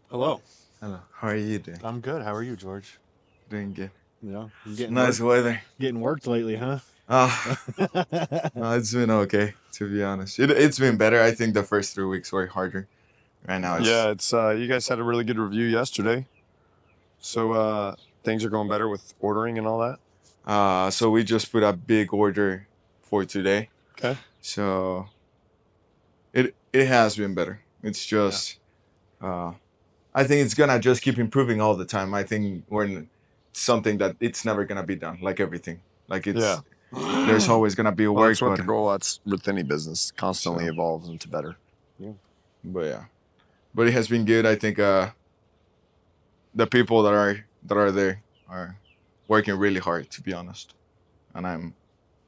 Hello. Hello. How are you doing? I'm good. How are you, George? Doing good. You getting Nice work weather. getting worked lately, huh? Ah, no, it's been okay, to be honest. It's been better. I think the first 3 weeks were harder. Right now Yeah. it's Yeah, it's you guys had a really good review yesterday. So things are going better with ordering and all that. so we just put a big order for today. Okay. So it has been better. It's Yeah. just I think it's gonna just keep improving all the time. I think something that it's never gonna be done, like everything. Like Yeah. there's Well, always gonna be that's work, what the goal. That's with any business, constantly so evolves into better. but yeah. But it has been good. I think the people that are there are working really hard, to be honest, and I'm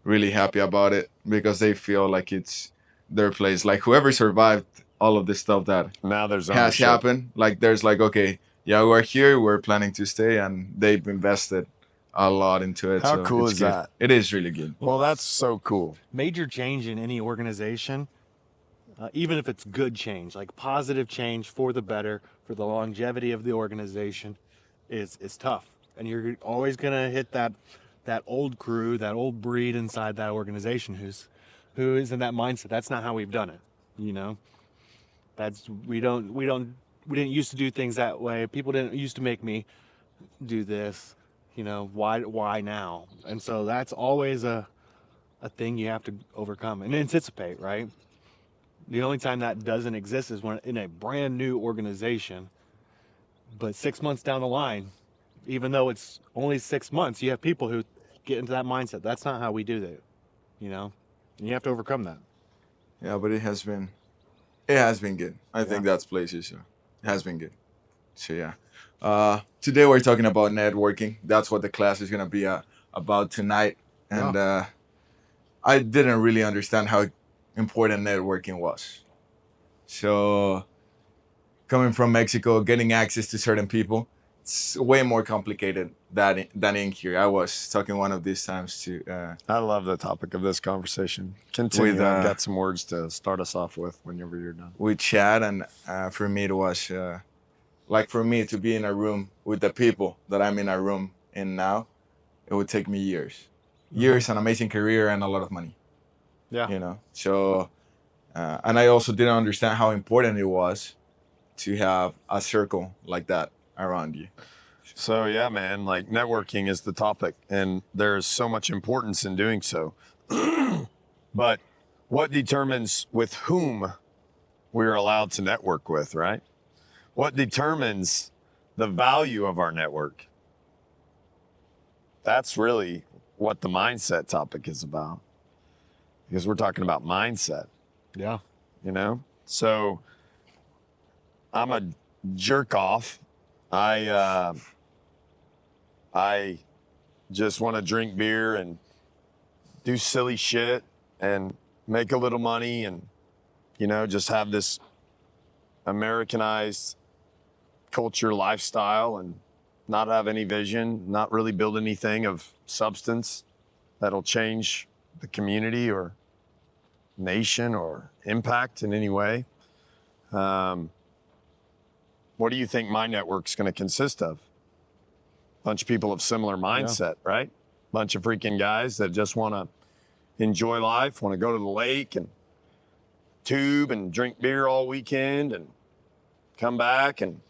really happy about it because they feel like it's their place. Like whoever survived all of this stuff that Now there's has ownership. happened, like there's like, okay, yeah, we're here, we're planning to stay, and they've invested a lot into it, How so cool it's is good. that? It is really good. Well, that's so cool. Major change in any organization, even if it's good change, like positive change for the better, for the longevity of the organization, is tough. And you're always gonna hit that old crew, that old breed inside that organization who is in that mindset. That's not how we've done it. You know, that's we didn't used to do things that way. People didn't used to make me do this, why now? And so that's always a thing you have to overcome and anticipate, right? The only time that doesn't exist is when in a brand new organization. But 6 months down the line, even though it's only 6 months, you have people who get into that mindset. That's not how we do that, you know and you have to overcome that. Yeah, but it has been good. I Yeah. think that's places. So it has been good. So yeah, today we're talking about networking. That's what the class is gonna be about tonight. Yeah. And I didn't really understand how important networking was. So coming from Mexico, getting access to certain people, it's way more complicated than in here. I was talking one of these times to I love the topic of this conversation. with Continue. I've got some words to start us off with whenever you're done. Chad, and for me it was like for me to be in a room with the people that I'm in a room in now, it would take me years, an amazing career, and a lot of money. Yeah. So and I also didn't understand how important it was to have a circle like that around you. So yeah, man, like networking is the topic, and there's so much importance in doing so. But what determines with whom we're allowed to network with, right? What determines the value of our network? That's really what the mindset topic is about, because we're talking about mindset, Yeah. you know? So I'm a jerk off. I just want to drink beer and do silly shit and make a little money and, just have this Americanized culture lifestyle and not have any vision, not really build anything of substance that'll change the community or nation or impact in any way. What do you think my network's going to consist of? Bunch of people of similar mindset, right? Bunch of freaking guys that just want to enjoy life, want to go to the lake and tube and drink beer all weekend and come back and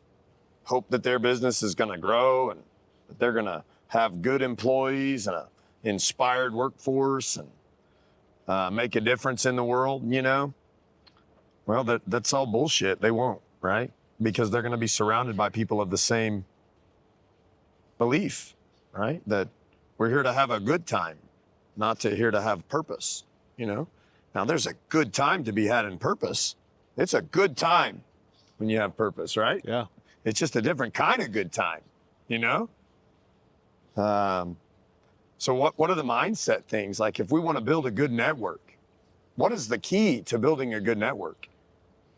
hope that their business is going to grow and that they're going to have good employees and an inspired workforce and make a difference in the world, Well, that's all bullshit. They won't, right? Because they're going to be surrounded by people of the same belief, right? That we're here to have a good time, not to here to have purpose. Now, there's a good time to be had in purpose. It's a good time when you have purpose, right? Yeah. It's just a different kind of good time, you know? So what are the mindset things? Like if we want to build a good network, what is the key to building a good network?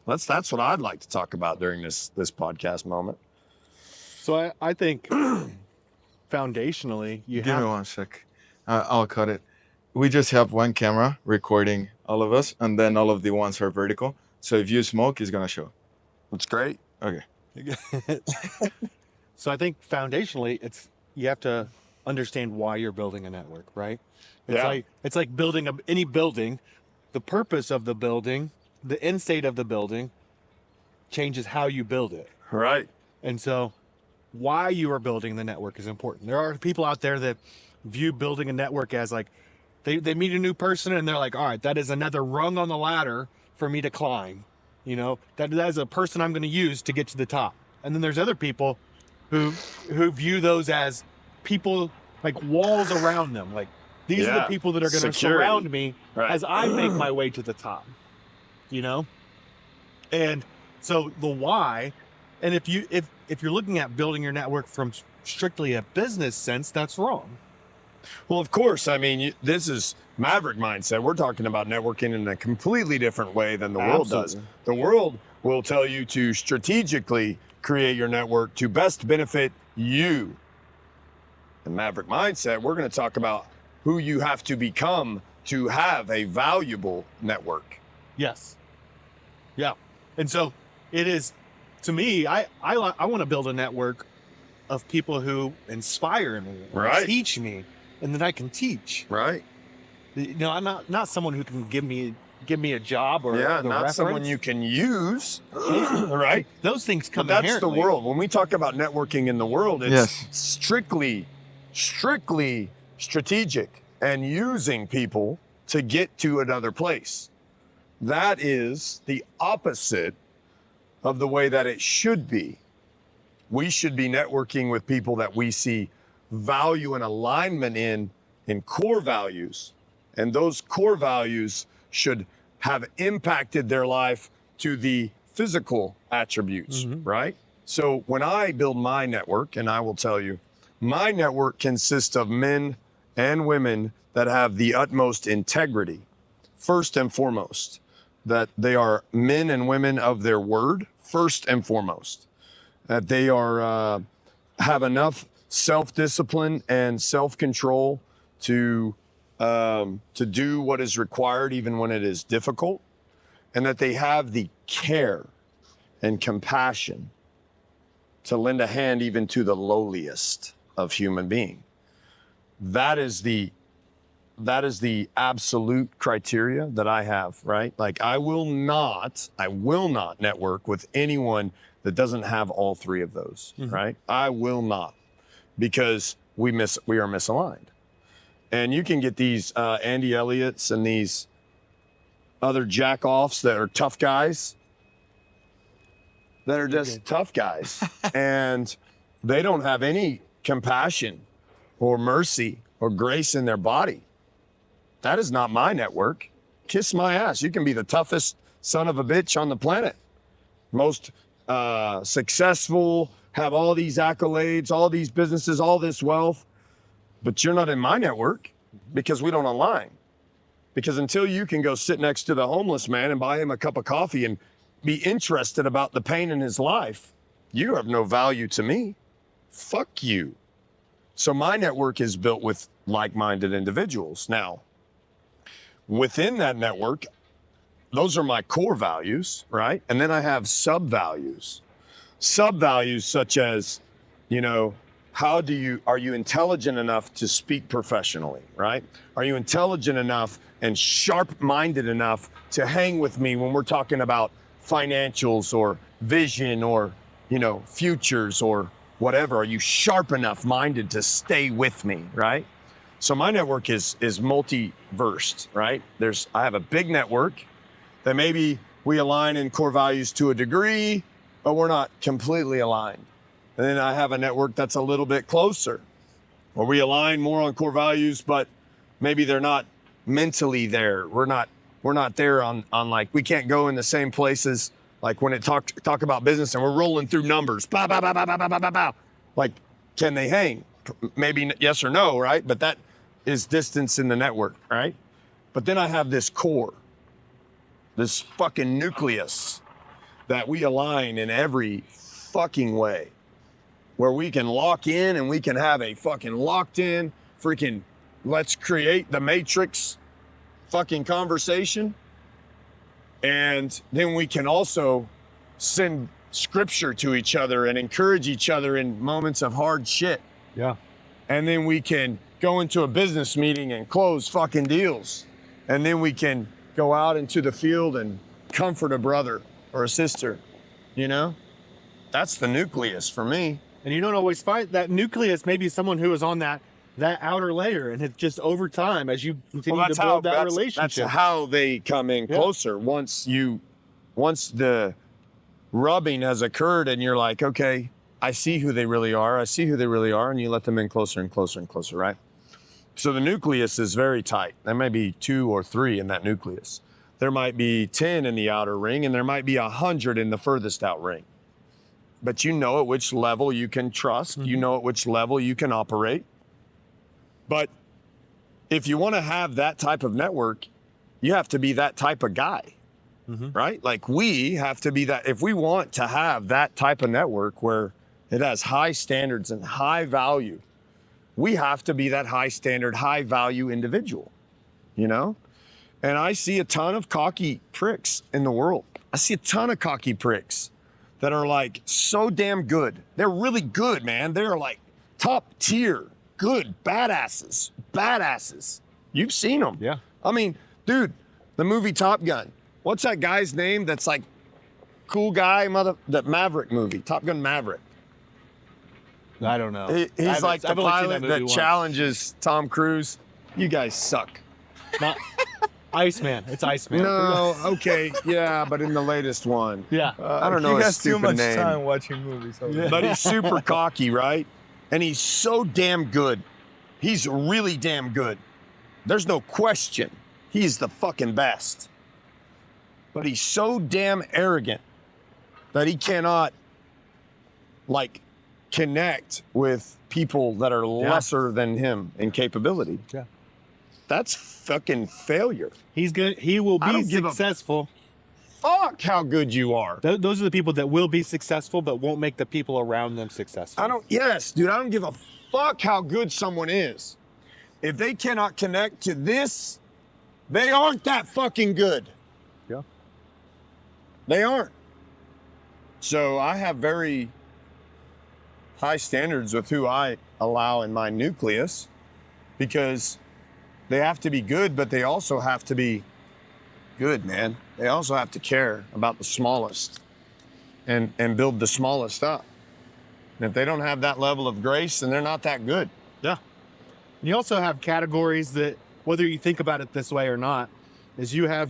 That's what I'd like to talk about during this podcast moment. So I think foundationally you Give me have 1 sec. I'll cut it. We just have one camera recording all of us, and then all of the ones are vertical. So if you smoke, it's gonna show. That's great. Okay. So I think foundationally, you have to understand why you're building a network, right? Yeah. It's like building any building. The purpose of the building, the end state of the building, changes how you build it. Right. And so, why you are building the network is important. There are people out there that view building a network as like they meet a new person and they're like, all right, that is another rung on the ladder for me to climb. You know, that is a person I'm going to use to get to the top. And then there's other people who view those as people, like walls around them. Like these are the Yeah. people that are going to Security. surround me Right. as I make my way to the top. You know, and so the why, and if you're looking at building your network from strictly a business sense, that's wrong. Well, of course. I mean, this is Maverick mindset. We're talking about networking in a completely different way than the world does. Absolutely. The world will tell you to strategically create your network to best benefit you. In Maverick mindset, we're going to talk about who you have to become to have a valuable network. Yes. Yeah. And so it is, to me, I want to build a network of people who inspire me, Right. teach me, and that I can teach. Right. You know, I'm not someone who can give me a job or Yeah, the not someone reference. you can use. Right. Those things come But that's the inherently. world. When we talk about networking in the world, it's Yes. strictly strategic and using people to get to another place. That is the opposite of the way that it should be. We should be networking with people that we see value and alignment in core values. And those core values should have impacted their life to the physical attributes, right? So when I build my network, and I will tell you, my network consists of men and women that have the utmost integrity, first and foremost, that they are men and women of their word, first and foremost, that they are have enough self-discipline and self-control to do what is required even when it is difficult, and that they have the care and compassion to lend a hand even to the lowliest of human being. That is the absolute criteria that I have, right? Like I will not network with anyone that doesn't have all three of those, right? I will not, because we are misaligned. And you can get these Andy Elliott's and these other jack-offs that are tough guys, that are just tough guys. And they don't have any compassion or mercy or grace in their body. That is not my network. Kiss my ass. You can be the toughest son of a bitch on the planet. Most successful, have all these accolades, all these businesses, all this wealth, but you're not in my network because we don't align. Because until you can go sit next to the homeless man and buy him a cup of coffee and be interested about the pain in his life, you have no value to me. Fuck you. So my network is built with like-minded individuals. Now, within that network, those are my core values, right? And then I have sub-values. Sub-values such as, you know, are you intelligent enough to speak professionally, right? Are you intelligent enough and sharp-minded enough to hang with me when we're talking about financials or vision or, you know, futures or whatever? Are you sharp enough minded to stay with me, right? So my network is multi-versed, right? I have a big network that maybe we align in core values to a degree, but we're not completely aligned. And then I have a network that's a little bit closer, where we align more on core values, but maybe they're not mentally there. We're not there on like, we can't go in the same places. Like when it talk about business and we're rolling through numbers, bow, bow, bow, bow, bow, bow, bow, bow. Like, can they hang? Maybe yes or no, right? But that is distance in the network, right? But then I have this core, this fucking nucleus that we align in every fucking way, where we can lock in and we can have a fucking locked in freaking let's create the matrix fucking conversation. And then we can also send scripture to each other and encourage each other in moments of hard shit. Yeah. And then we can go into a business meeting and close fucking deals. And then we can go out into the field and comfort a brother or a sister, you know? That's the nucleus for me. And you don't always find that nucleus, maybe someone who is on that outer layer, and it's just over time as you continue to build that relationship. That's how they come in closer. Once the rubbing has occurred and you're like, okay, I see who they really are. I see who they really are. And you let them in closer and closer and closer, right? So the nucleus is very tight. There might be 2 or 3 in that nucleus. There might be 10 in the outer ring, and there might be 100 in the furthest out ring. But you know at which level you can trust. You know at which level you can operate. But if you want to have that type of network, you have to be that type of guy, right? Like we have to be that. If we want to have that type of network where it has high standards and high value, we have to be that high standard, high value individual, you know? And I see a ton of cocky pricks in the world. I see a ton of cocky pricks that are like so damn good. They're really good, man. They're like top tier, good, badasses. You've seen them. Yeah. I mean, dude, the movie Top Gun. What's that guy's name that's like cool guy, that Maverick movie, Top Gun Maverick? I don't know. He's like the I've only seen pilot movie that once. challenges Tom Cruise. You guys suck. Not Iceman. It's Iceman. No, okay, yeah, but in the latest one. Yeah. I don't know You his guys too stupid much name. time watching movies. But he's super cocky, right? And he's so damn good. He's really damn good. There's no question. He's the fucking best. But he's so damn arrogant that he cannot, like, connect with people that are lesser than him in capability. Yeah. That's fucking failure. He's good. He will I be don't give a successful. Fuck how good you are. Those are the people that will be successful, but won't make the people around them successful. Yes, dude, I don't give a fuck how good someone is. If they cannot connect to this, they aren't that fucking good. Yeah. They aren't. So I have very high standards with who I allow in my nucleus because they have to be good, but they also have to be good, man. They also have to care about the smallest and build the smallest up. And if they don't have that level of grace, then they're not that good. Yeah. And you also have categories that, whether you think about it this way or not, is you have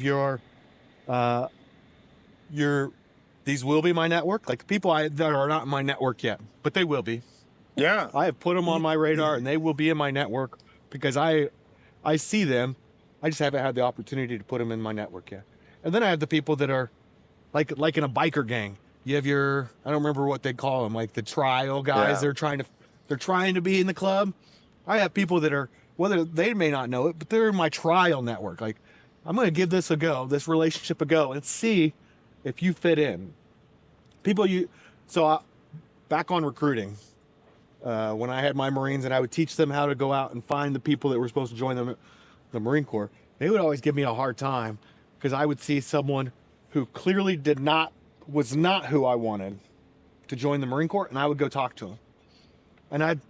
these will be my network, like people that are not in my network yet, but they will be. Yeah. I have put them on my radar, and they will be in my network because I see them. I just haven't had the opportunity to put them in my network yet. And then I have the people that are like in a biker gang. You have I don't remember what they call them, like the trial guys. Yeah. They're trying to be in the club. I have people that are, whether they may not know it, but they're in my trial network. Like, I'm going to give this a go, this relationship a go, and see if you fit in. Back on recruiting, when I had my Marines and I would teach them how to go out and find the people that were supposed to join the Marine Corps, they would always give me a hard time because I would see someone who clearly was not who I wanted to join the Marine Corps, and I would go talk to them. And I'd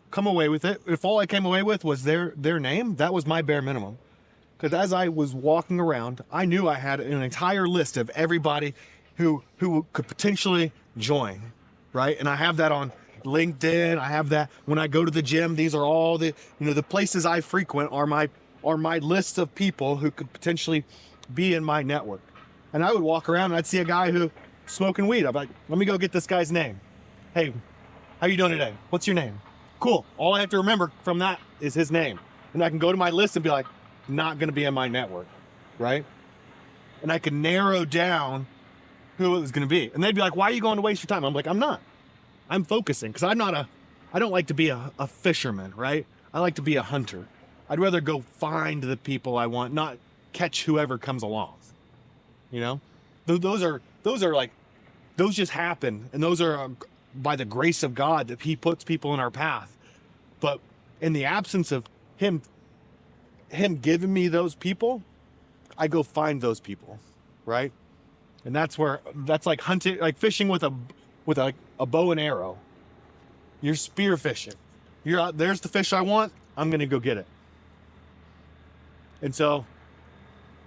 come away with it. If all I came away with was their name, that was my bare minimum. Because as I was walking around, I knew I had an entire list of everybody who could potentially join, right? And I have that on LinkedIn. I have that when I go to the gym. These are all the places I frequent are my list of people who could potentially be in my network. And I would walk around and I'd see a guy who smoking weed. I'm like, let me go get this guy's name. Hey, how you doing today? What's your name? Cool. All I have to remember from that is his name. And I can go to my list and be like, not going to be in my network, right? And I can narrow down who it was going to be. And they'd be like, why are you going to waste your time? I'm like, I'm not. I'm focusing because I don't like to be a fisherman, right? I like to be a hunter. I'd rather go find the people I want, not catch whoever comes along. You know, those just happen. And those are by the grace of God that he puts people in our path. But in the absence of him giving me those people, I go find those people, right? And that's like hunting, like fishing with a bow and arrow. You're spear fishing. You're out, there's the fish I want, I'm going to go get it. And so,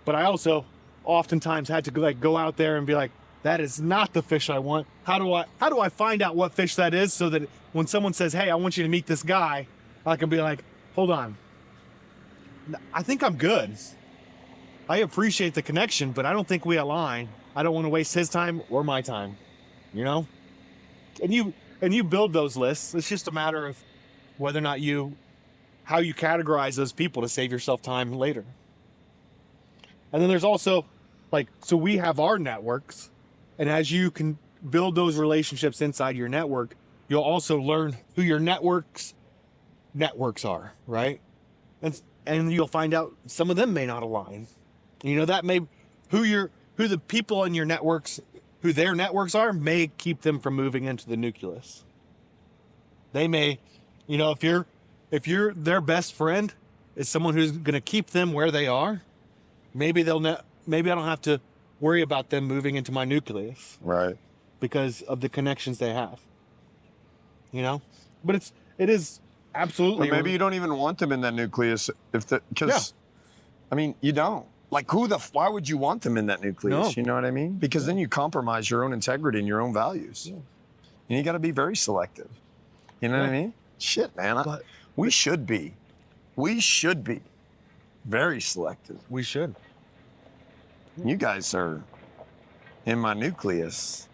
but I also oftentimes had to go out there and be like, that is not the fish I want. How do I find out what fish that is so that when someone says, hey, I want you to meet this guy, I can be like, hold on. I think I'm good. I appreciate the connection, but I don't think we align. I don't want to waste his time or my time, you know? And you build those lists. It's just a matter of whether or not how you categorize those people to save yourself time later. And then there's also so we have our networks, and as you can build those relationships inside your network, you'll also learn who your networks are, right? And you'll find out some of them may not align. You know, that may who the people in your networks, who their networks are, may keep them from moving into the nucleus. They may, you know, if you're their best friend is someone who's going to keep them where they are, maybe maybe I don't have to worry about them moving into my nucleus, Right. because of the connections they have. You know, but it is absolutely. Or maybe you don't even want them in that nucleus because, I mean, you don't. Like, why would you want them in that nucleus? No. You know what I mean? Because then you compromise your own integrity and your own values. Yeah. And you got to be very selective. You know what I mean? Shit, man. We should be very selective. We should. You guys are in my nucleus,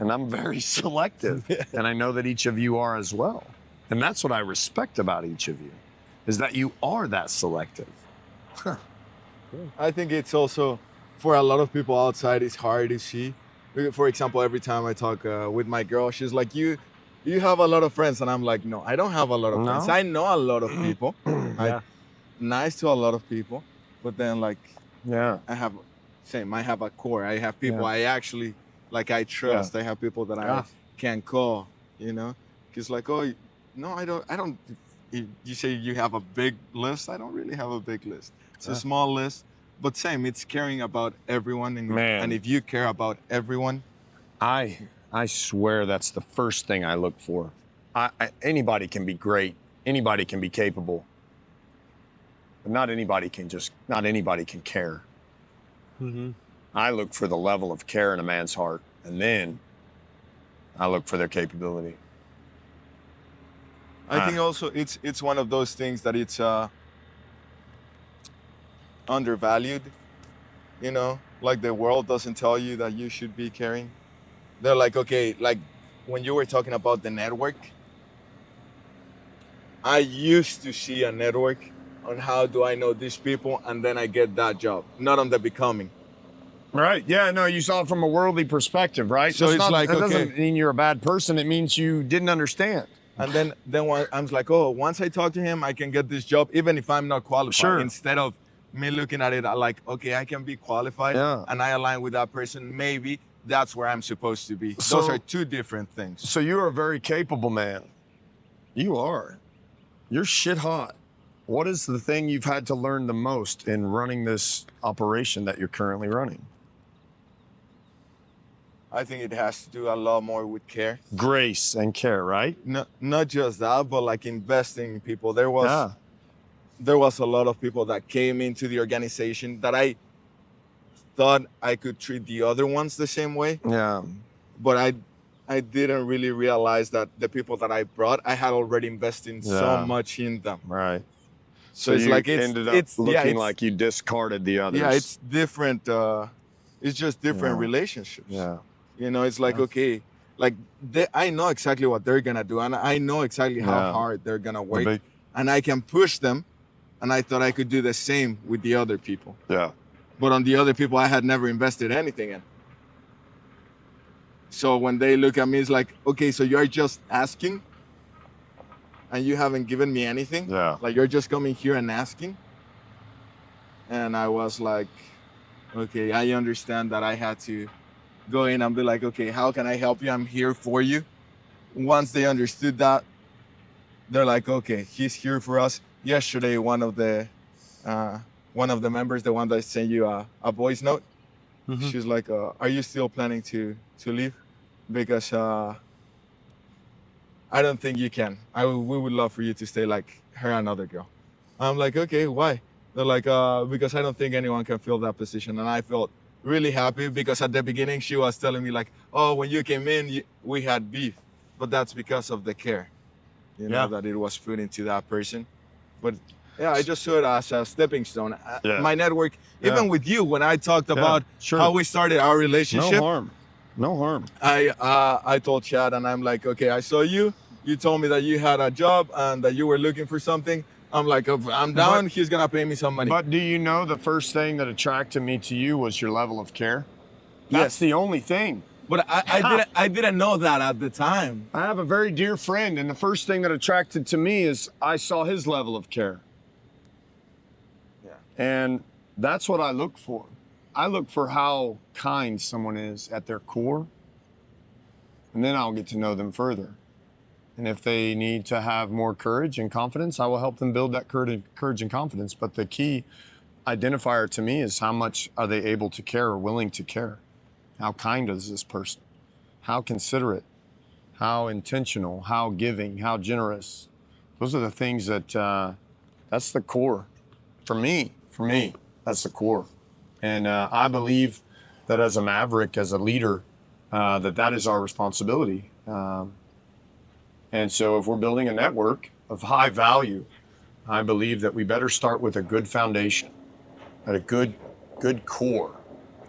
and I'm very selective. And I know that each of you are as well. And that's what I respect about each of you, is that you are that selective. I think it's also, for a lot of people outside, it's hard to see. For example, every time I talk with my girl, she's like, you have a lot of friends. And I'm like, no, I don't have a lot of friends. No? I know a lot of people. Yeah. Nice to a lot of people. But then, like, Yeah. I have a core. I have people Yeah. I actually, like, I trust. I have people that I can call, you know? Because, like, oh, no, I don't. You say you have a big list. I don't really have a big list. It's a small list, but same, it's caring about everyone. And if you care about everyone. I swear that's the first thing I look for. Anybody can be great. Anybody can be capable. But not anybody can care. Mm-hmm. I look for the level of care in a man's heart, and then I look for their capability. I think also it's one of those things that it's undervalued, you know, like the world doesn't tell you that you should be caring. They're like, okay, like when you were talking about the network, I used to see a network on how do I know these people, and then I get that job, not on the becoming. Right. Yeah. No, you saw it from a worldly perspective, right? So it's like, that okay. doesn't mean you're a bad person. It means you didn't understand. And then I'm like, oh, once I talk to him, I can get this job, even if I'm not qualified. Sure. Instead of me looking at it, I like, okay, I can be qualified, and I align with that person. Maybe that's where I'm supposed to be. Those are two different things. So you're a very capable man. You are. You're shit hot. What is the thing you've had to learn the most in running this operation that you're currently running? I think it has to do a lot more with care. Grace and care, right? Not just that, but like investing in people. There was a lot of people that came into the organization that I thought I could treat the other ones the same way. Yeah. But I didn't really realize that the people that I brought, I had already invested so much in them. Right. So it's like ended up looking like you discarded the others. Yeah, it's different. It's just different relationships. Yeah. You know, it's like, okay, like I know exactly what they're going to do, and I know exactly how hard they're going to work, and I can push them, and I thought I could do the same with the other people. Yeah. But on the other people, I had never invested anything in. So when they look at me, it's like, okay, so you're just asking, and you haven't given me anything? Yeah. Like, you're just coming here and asking? And I was like, okay, I understand that I had to go in and be like, okay, how can I help you? I'm here for you. Once they understood that, they're like, okay, he's here for us. Yesterday, one of the members, the one that sent you a voice note, Mhm. She's like, "Are you still planning to leave? Because I don't think you can. We would love for you to stay like her and another girl." I'm like, "Okay, why?" They're like, "Because I don't think anyone can fill that position." And I felt really happy because at the beginning she was telling me like, "Oh, when you came in, we had beef," but that's because of the care, Yeah. that it was put into that person. But yeah, I just saw it as a stepping stone. Yeah. My network, even Yeah. with you, when I talked Yeah, about sure. how we started our No relationship, harm. No harm. I told Chad, and I'm like, okay, I saw you. You told me that you had a job and that you were looking for something. I'm like, if I'm down, But- he's gonna pay me some money. But do you know the first thing that attracted me to you was your level of care? That's Yes. the only thing. But I didn't know that at the time. I have a very dear friend, and the first thing that attracted to me is I saw his level of care. Yeah. And that's what I look for. I look for how kind someone is at their core, and then I'll get to know them further. And if they need to have more courage and confidence, I will help them build that courage and confidence. But the key identifier to me is how much are they able to care or willing to care? How kind is this person? How considerate? How intentional? How giving? How generous? Those are the things that, that's the core. For me, that's the core. And I believe that as a maverick, as a leader, that is our responsibility. And so if we're building a network of high value, I believe that we better start with a good foundation, at a good core,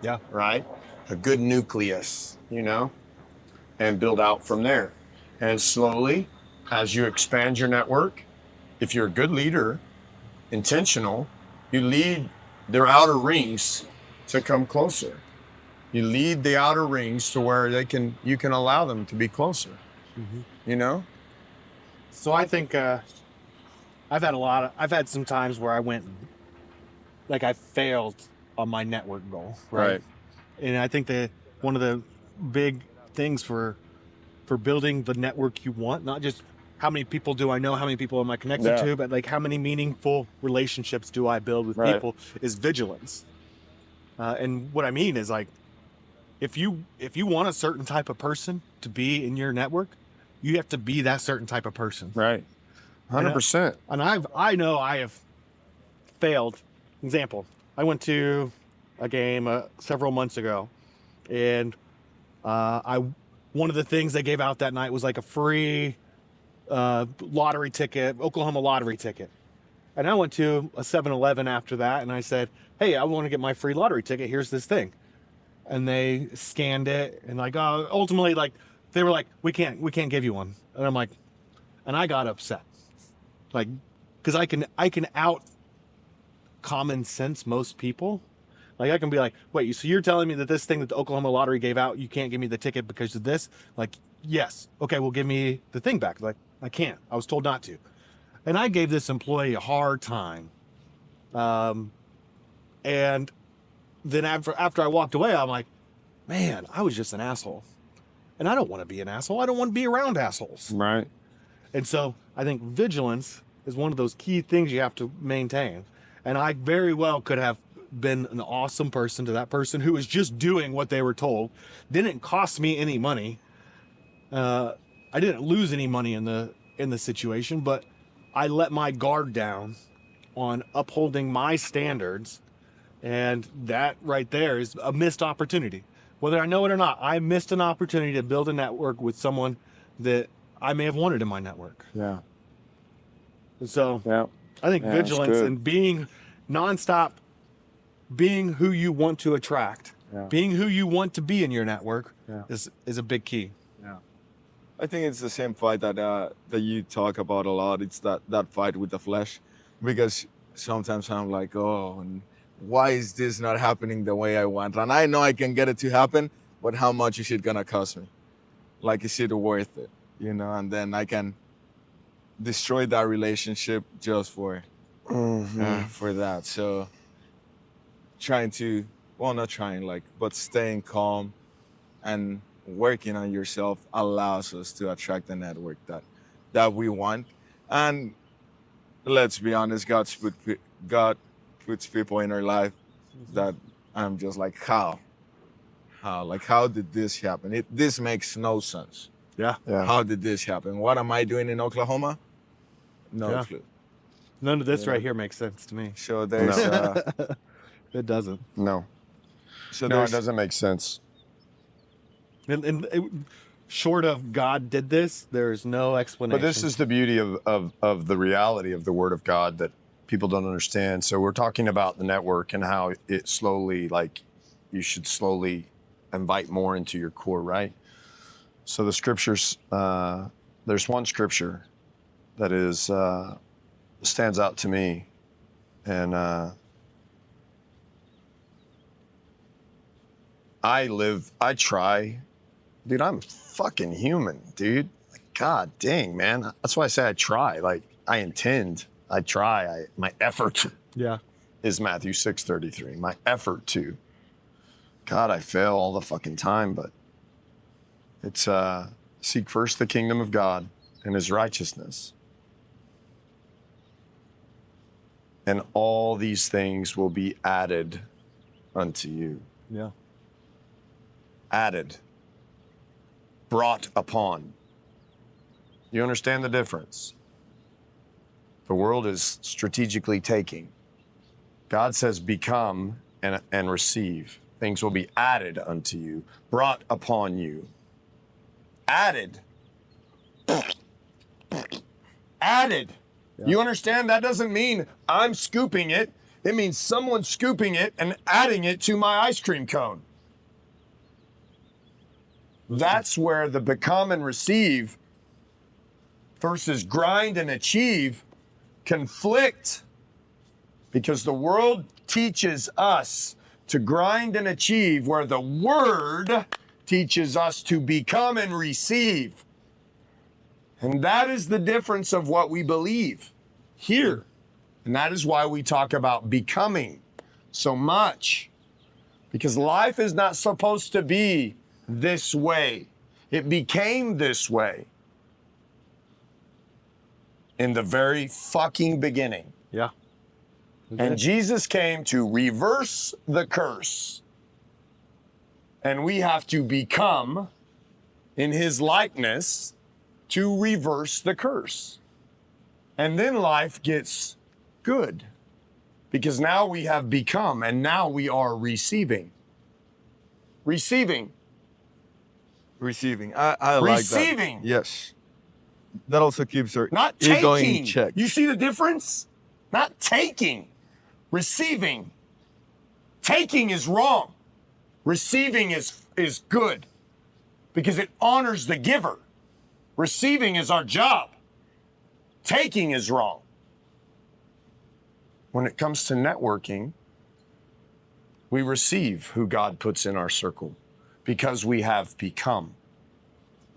Yeah. right? A good nucleus, and build out from there. And slowly, as you expand your network, if you're a good leader, intentional, you lead their outer rings to come closer. You lead the outer rings to where you can allow them to be closer. So I think I've had some times where I went, like I failed on my network goal, right? Right. And I think that one of the big things for building the network you want, not just how many people do I know, how many people am I connected Yeah. to, but like how many meaningful relationships do I build with Right. people, is vigilance. And what I mean is, like, if you want a certain type of person to be in your network, you have to be that certain type of person. Right. 100%. And I know I have failed. Example, I went to a game several months ago, and one of the things they gave out that night was like a free lottery ticket, Oklahoma lottery ticket. And I went to a 7-Eleven after that, and I said, "Hey, I want to get my free lottery ticket. Here's this thing." And they scanned it, and like, ultimately, like, they were like, "We can't give you one." And I'm like, and I got upset, like, because I can out common sense most people. Like, I can be like, "Wait, so you're telling me that this thing that the Oklahoma lottery gave out, you can't give me the ticket because of this?" Like, yes. Okay, well, give me the thing back. Like, I can't. I was told not to. And I gave this employee a hard time. And then after I walked away, I'm like, man, I was just an asshole. And I don't want to be an asshole. I don't want to be around assholes. Right. And so I think vigilance is one of those key things you have to maintain. And I very well could have been an awesome person to that person who was just doing what they were told. Didn't cost me any money. I didn't lose any money in the situation, but I let my guard down on upholding my standards, and that right there is a missed opportunity. Whether I know it or not, I missed an opportunity to build a network with someone that I may have wanted in my network. Yeah. And so Yeah. I think Yeah, that's vigilance good. and being nonstop, being who you want to attract, Yeah. being who you want to be in your network Yeah. is a big key. I think it's the same fight that you talk about a lot. It's that fight with the flesh, because sometimes I'm like, oh, and why is this not happening the way I want? And I know I can get it to happen, but how much is it gonna cost me? Like, is it worth it? And then I can destroy that relationship just for that. So trying to, well, not trying, like, but staying calm and working on yourself allows us to attract the network that we want. And let's be honest, God puts people in our life that I'm just like, how? how did this happen? This makes no sense. Yeah. Yeah. How did this happen? What am I doing in Oklahoma? No Yeah. clue. None of this Yeah. right here makes sense to me. So there's No. It doesn't. No. so No, it there's doesn't make sense. Short of God did this, there's no explanation. But this is the beauty of the reality of the Word of God that people don't understand. So we're talking about the network and how it slowly, like, you should slowly invite more into your core, right? So the scriptures, there's one scripture that is stands out to me, and I try, dude. I'm fucking human, dude. Like, God dang, man. That's why I say I try. Like, I intend. I try. My effort Yeah. is Matthew 6:33. My effort to. God, I fail all the fucking time, but it's seek first the kingdom of God and His righteousness, and all these things will be added unto you. Yeah. Added. Brought upon. You understand the difference? The world is strategically taking. God says become and receive. Things will be added unto you, brought upon you. Added. Added. Yeah. You understand? That doesn't mean I'm scooping it. It means someone's scooping it and adding it to my ice cream cone. That's where the become and receive versus grind and achieve conflict, because the world teaches us to grind and achieve where the Word teaches us to become and receive. And that is the difference of what we believe here. And that is why we talk about becoming so much, because life is not supposed to be this way. It became this way in the very fucking beginning. Yeah. And Jesus came to reverse the curse. And we have to become in His likeness to reverse the curse. And then life gets good, because now we have become and now we are receiving. Receiving. receiving. I like that. Receiving. Yes. That also keeps our Not ego in taking. check. You see the difference? Not taking. Receiving. Taking is wrong. Receiving is good, because it honors the giver. Receiving is our job. Taking is wrong. When it comes to networking, we receive who God puts in our circle because we have become.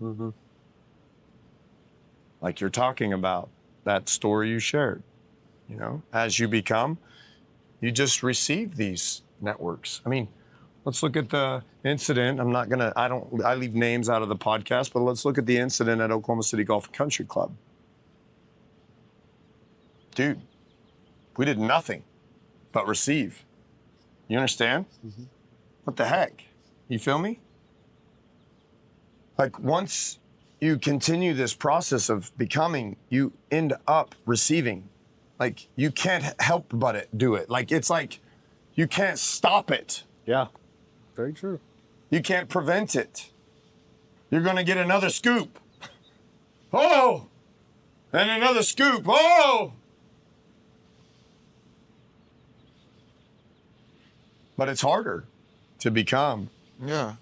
Mm-hmm. Like you're talking about that story you shared. You know, as you become, you just receive these networks. I mean, let's look at the incident. I leave names out of the podcast, but let's look at the incident at Oklahoma City Golf and Country Club. Dude, we did nothing but receive. You understand? Mm-hmm. What the heck? You feel me? Like, once you continue this process of becoming, you end up receiving. Like, you can't help but do it. Like, it's like you can't stop it. Yeah. Very true. You can't prevent it. You're going to get another scoop. Oh! And another scoop. Oh! But it's harder to become, Yeah.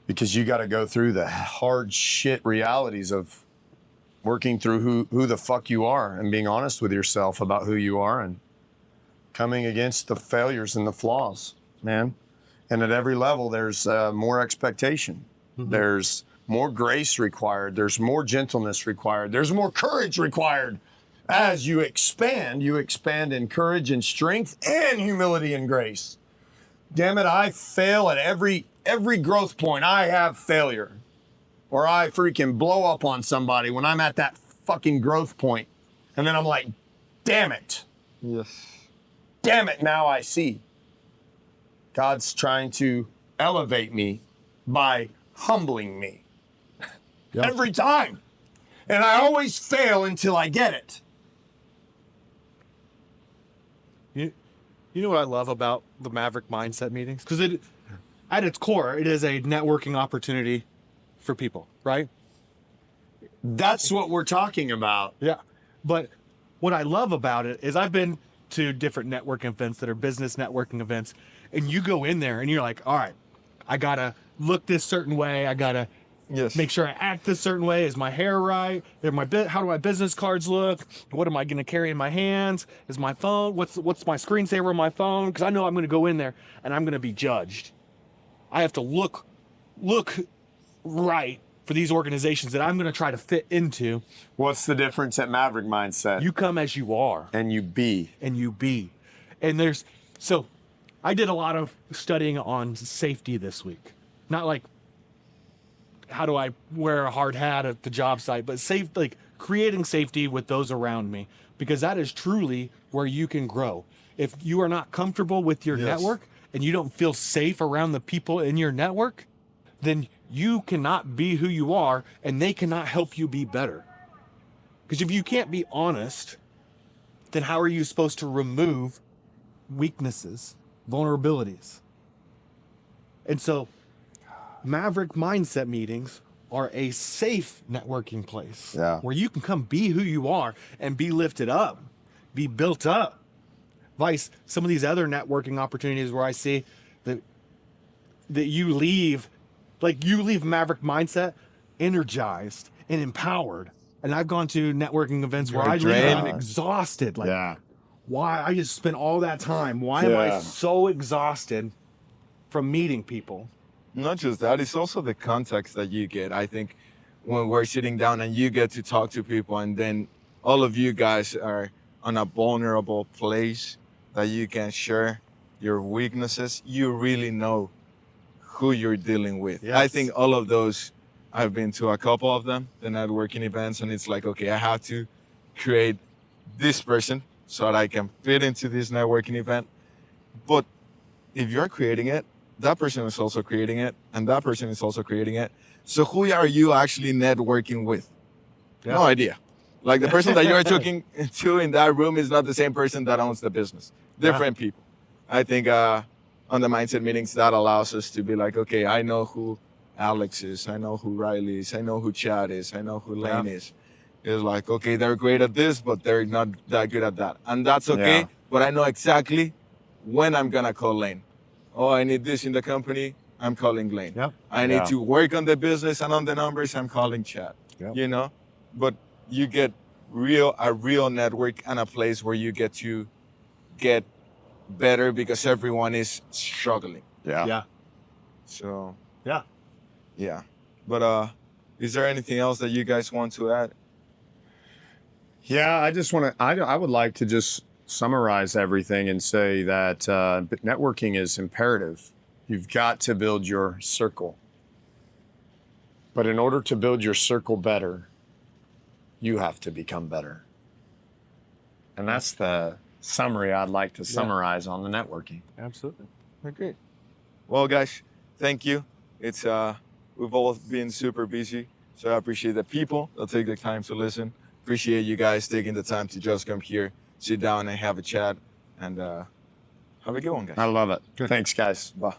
because you got to go through the hard shit realities of working through who the fuck you are and being honest with yourself about who you are and coming against the failures and the flaws, man. And at every level, there's more expectation. Mm-hmm. There's more grace required. There's more gentleness required. There's more courage required. As you expand in courage and strength and humility and grace. Damn it, I fail at every growth point. I have failure. Or I freaking blow up on somebody when I'm at that fucking growth point. And then I'm like, damn it. Yes. Damn it, now I see. God's trying to elevate me by humbling me every time. And I always fail until I get it. You know what I love about the Maverick Mindset meetings? Because at its core, it is a networking opportunity for people, right? That's what we're talking about. Yeah. But what I love about it is I've been to different networking events that are business networking events, and you go in there and you're like, all right, I gotta look this certain way. I gotta Yes. make sure I act this certain way. Is my hair right? How do my business cards look? What am I gonna carry in my hands? Is my phone? What's my screensaver on my phone? Because I know I'm gonna go in there and I'm gonna be judged. I have to look right for these organizations that I'm gonna try to fit into. What's the difference at Maverick Mindset? You come as you are. And you be. And you be. And so I did a lot of studying on safety this week. Not like how do I wear a hard hat at the job site, but like creating safety with those around me, because that is truly where you can grow. If you are not comfortable with your network and you don't feel safe around the people in your network, then you cannot be who you are and they cannot help you be better. Because if you can't be honest, then how are you supposed to remove weaknesses, vulnerabilities? And so Maverick Mindset meetings are a safe networking place where you can come be who you are and be lifted up, be built up. Vice, some of these other networking opportunities where I see that you leave Maverick Mindset energized and empowered. And I've gone to networking events where I leave and I'm exhausted. Like, why? I just spent all that time. Why am I so exhausted from meeting people? Not just that, it's also the context that you get. I think when we're sitting down and you get to talk to people, and then all of you guys are on a vulnerable place that you can share your weaknesses, you really know who you're dealing with. Yes. I think all of those, I've been to a couple of them, the networking events, and it's like, okay, I have to create this person so that I can fit into this networking event. But if you're creating it, that person is also creating it, and that person is also creating it. So who are you actually networking with? Yeah. No idea. Like the person that you're talking to in that room is not the same person that owns the business. Different people. I think on the mindset meetings, that allows us to be like, okay, I know who Alex is. I know who Riley is. I know who Chad is. I know who Lane is. It's like, okay, they're great at this, but they're not that good at that. And that's okay, but I know exactly when I'm going to call Lane. Oh, I need this in the company, I'm calling Lane. Yep. I need to work on the business and on the numbers, I'm calling Chad. Yep. You know? But you get a real network and a place where you get to get better because everyone is struggling. Yeah. So Yeah. yeah. But is there anything else that you guys want to add? Yeah, I just want to, I would like to just summarize everything and say that networking is imperative. You've got to build your circle. But in order to build your circle better, you have to become better. And that's the summary I'd like to summarize on the networking. Absolutely. Okay. Well, guys, thank you. It's we've all been super busy, so I appreciate the people that take the time to listen. Appreciate you guys taking the time to just come here, sit down and have a chat, and have a good one, guys. I love it. Thanks, guys. Bye.